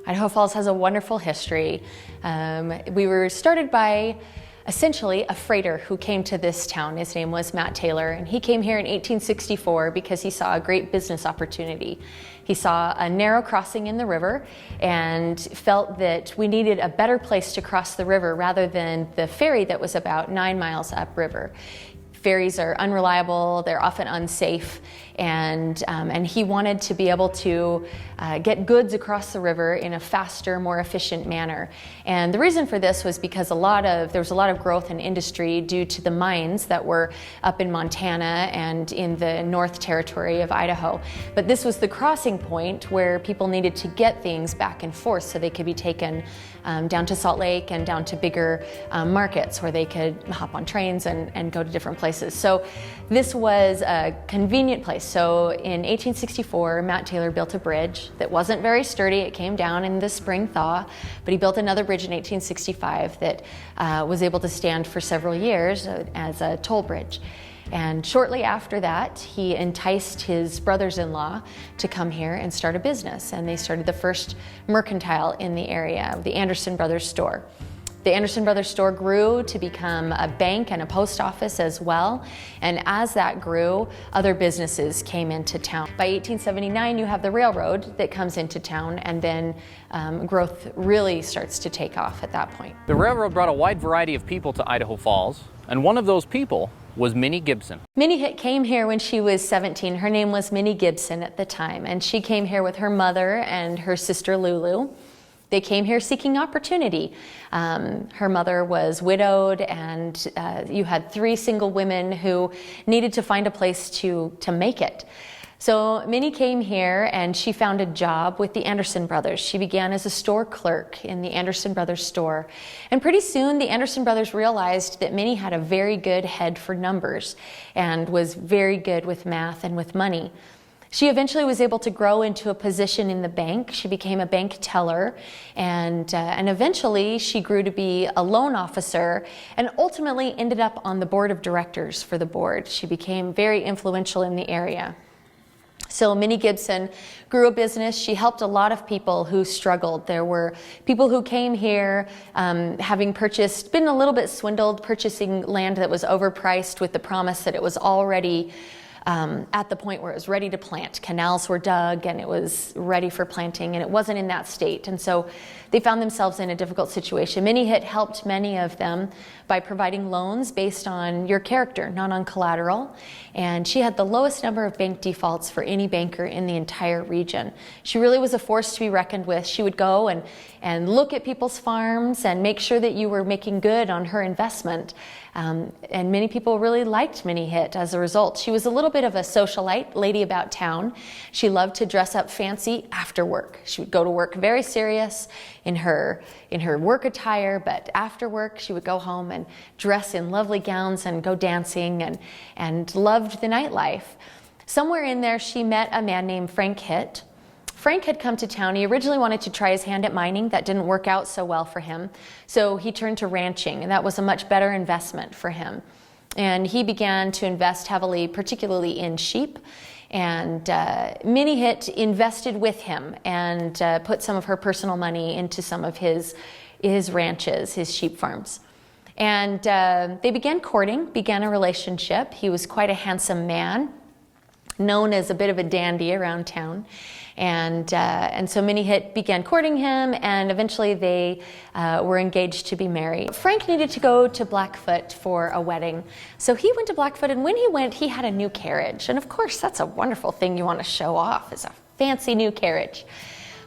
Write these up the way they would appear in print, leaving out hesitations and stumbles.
Idaho Falls has a wonderful history. We were started by essentially a freighter who came to this town. His name was Matt Taylor, and he came here in 1864 because he saw a great business opportunity. He saw a narrow crossing in the river and felt that we needed a better place to cross the river rather than the ferry that was about 9 miles upriver. Ferries are unreliable, they're often unsafe, and he wanted to be able to get goods across the river in a faster, more efficient manner. And the reason for this was because there was a lot of growth in industry due to the mines that were up in Montana and in the North Territory of Idaho. But this was the crossing point where people needed to get things back and forth so they could be taken down to Salt Lake and down to bigger markets where they could hop on trains and go to different places. So this was a convenient place. So in 1864, Matt Taylor built a bridge that wasn't very sturdy. It came down in the spring thaw, but he built another bridge in 1865 that was able to stand for several years as a toll bridge. And shortly after that, he enticed his brothers-in-law to come here and start a business. And they started the first mercantile in the area, the Anderson Brothers store. The Anderson Brothers store grew to become a bank and a post office as well. And as that grew, other businesses came into town. By 1879, you have the railroad that comes into town, and then growth really starts to take off at that point. The railroad brought a wide variety of people to Idaho Falls, and one of those people was Minnie Gibson. Minnie Hitt came here when she was 17. Her name was Minnie Gibson at the time, and she came here with her mother and her sister Lulu. They came here seeking opportunity. Her mother was widowed, and you had 3 single women who needed to find a place to make it. So Minnie came here and she found a job with the Anderson Brothers. She began as a store clerk in the Anderson Brothers store. And pretty soon the Anderson Brothers realized that Minnie had a very good head for numbers and was very good with math and with money. She eventually was able to grow into a position in the bank. She became a bank teller, and eventually she grew to be a loan officer and ultimately ended up on the board of directors for the board. She became very influential in the area. So Minnie Gibson grew a business. She helped a lot of people who struggled. There were people who came here having been a little bit swindled, purchasing land that was overpriced with the promise that it was already at the point where it was ready to plant. Canals were dug and it was ready for planting, and it wasn't in that state. And so they found themselves in a difficult situation. Minnie Hitt helped many of them by providing loans based on your character, not on collateral. And she had the lowest number of bank defaults for any banker in the entire region. She really was a force to be reckoned with. She would go and look at people's farms and make sure that you were making good on her investment. And many people really liked Minnie Hitt as a result. She was a little bit of a socialite, lady about town. She loved to dress up fancy after work. She would go to work very serious in her work attire, but after work she would go home and dress in lovely gowns and go dancing and loved the nightlife. Somewhere in there she met a man named Frank Hitt. Frank had come to town. He originally wanted to try his hand at mining. That didn't work out so well for him. So he turned to ranching, and that was a much better investment for him. And he began to invest heavily, particularly in sheep. And Minnie Hitt invested with him and put some of her personal money into some of his ranches, his sheep farms. And they began courting, began a relationship. He was quite a handsome man, known as a bit of a dandy around town. And so Minnie Hitt began courting him, and eventually they were engaged to be married. Frank needed to go to Blackfoot for a wedding. So he went to Blackfoot, and when he went, he had a new carriage. And of course, that's a wonderful thing you want to show off, is a fancy new carriage.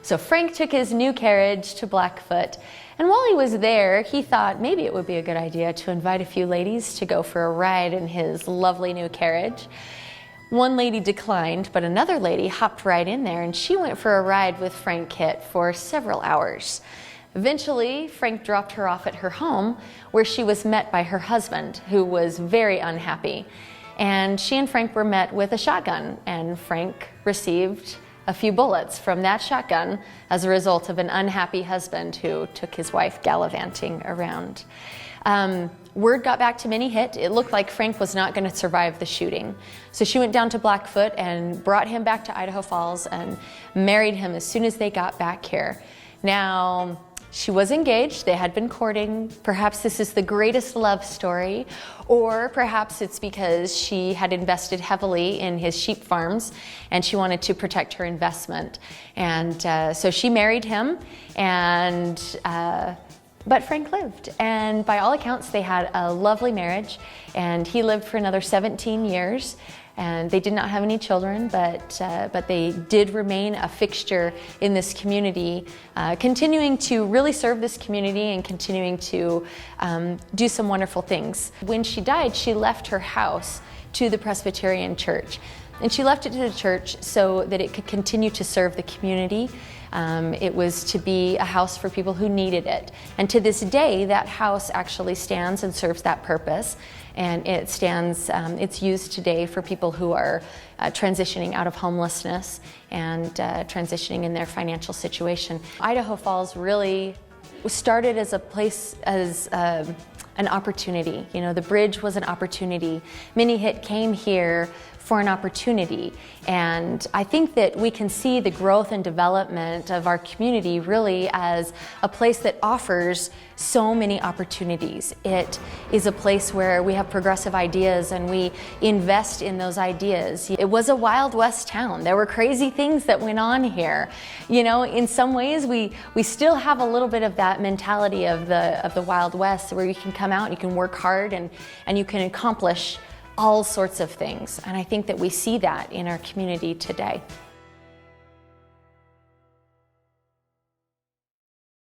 So Frank took his new carriage to Blackfoot. And while he was there, he thought maybe it would be a good idea to invite a few ladies to go for a ride in his lovely new carriage. One lady declined, but another lady hopped right in there, and she went for a ride with Frank Hitt for several hours. Eventually, Frank dropped her off at her home, where she was met by her husband, who was very unhappy. And she and Frank were met with a shotgun, and Frank received a few bullets from that shotgun as a result of an unhappy husband who took his wife gallivanting around. Word got back to Minnie Hitt. It looked like Frank was not going to survive the shooting. So she went down to Blackfoot and brought him back to Idaho Falls and married him as soon as they got back here. Now, she was engaged, they had been courting. Perhaps this is the greatest love story, or perhaps it's because she had invested heavily in his sheep farms and she wanted to protect her investment. And so she married him, and but Frank lived, and by all accounts they had a lovely marriage, and he lived for another 17 years. And they did not have any children, but they did remain a fixture in this community, continuing to really serve this community and continuing to do some wonderful things. When she died, she left her house to the Presbyterian Church. And she left it to the church so that it could continue to serve the community. It was to be a house for people who needed it. And to this day, that house actually stands and serves that purpose. And it stands, it's used today for people who are transitioning out of homelessness and transitioning in their financial situation. Idaho Falls really started as a place, as an opportunity. You know, the bridge was an opportunity. Minnie Hitt came here for an opportunity. And I think that we can see the growth and development of our community really as a place that offers so many opportunities. It is a place where we have progressive ideas and we invest in those ideas. It was a Wild West town. There were crazy things that went on here. You know, in some ways we still have a little bit of that mentality of the Wild West, where you can come out and you can work hard and you can accomplish all sorts of things. And I think that we see that in our community today.